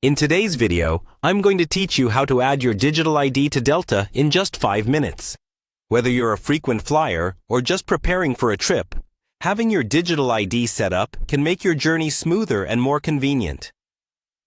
In today's video, I'm going to teach you how to add your digital ID to Delta in just 5 minutes. Whether you're a frequent flyer or just preparing for a trip, having your digital ID set up can make your journey smoother and more convenient.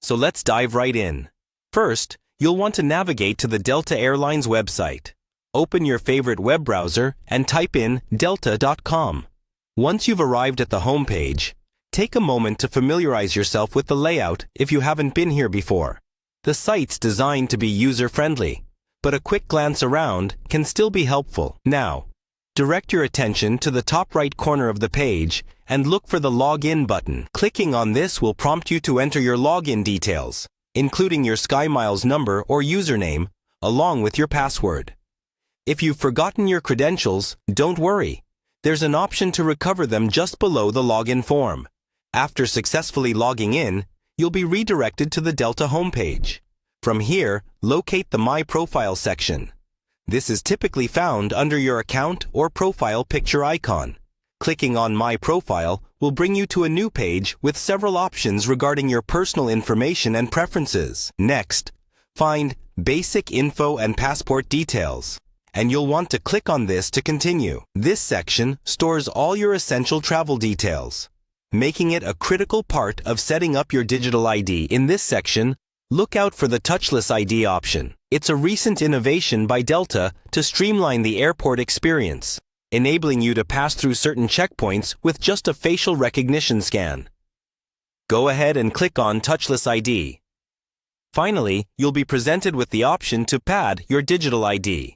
So let's dive right in. First, you'll want to navigate to the Delta Airlines website. Open your favorite web browser and type in delta.com. Once you've arrived at the home page, take a moment to familiarize yourself with the layout if you haven't been here before. The site's designed to be user-friendly, but a quick glance around can still be helpful. Now, direct your attention to the top right corner of the page and look for the Login button. Clicking on this will prompt you to enter your login details, including your SkyMiles number or username, along with your password. If you've forgotten your credentials, don't worry. There's an option to recover them just below the login form. After successfully logging in, you'll be redirected to the Delta homepage. From here, locate the My Profile section. This is typically found under your account or profile picture icon. Clicking on My Profile will bring you to a new page with several options regarding your personal information and preferences. Next, find Basic Info and Passport Details, and you'll want to click on this to continue. This section stores all your essential travel details, making it a critical part of setting up your digital ID. In this section, look out for the touchless ID option. It's a recent innovation by Delta to streamline the airport experience, enabling you to pass through certain checkpoints with just a facial recognition scan. Go ahead and click on Touchless ID. Finally, you'll be presented with the option to pad your digital ID.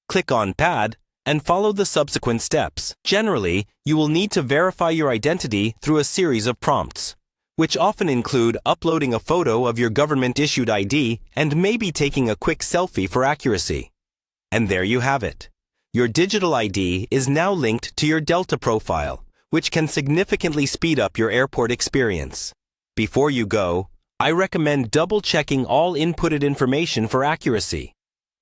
Click on Pad and follow the subsequent steps. Generally, you will need to verify your identity through a series of prompts, which often include uploading a photo of your government-issued ID and maybe taking a quick selfie for accuracy. And there you have it. Your digital ID is now linked to your Delta profile, which can significantly speed up your airport experience. Before you go, I recommend double-checking all inputted information for accuracy.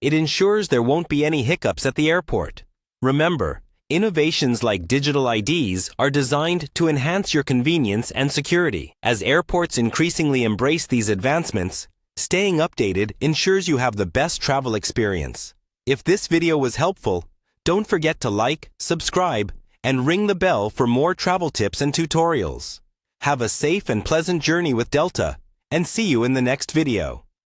It ensures there won't be any hiccups at the airport. Remember, innovations like digital IDs are designed to enhance your convenience and security. As airports increasingly embrace these advancements, staying updated ensures you have the best travel experience. If this video was helpful, don't forget to like, subscribe, and ring the bell for more travel tips and tutorials. Have a safe and pleasant journey with Delta, and see you in the next video.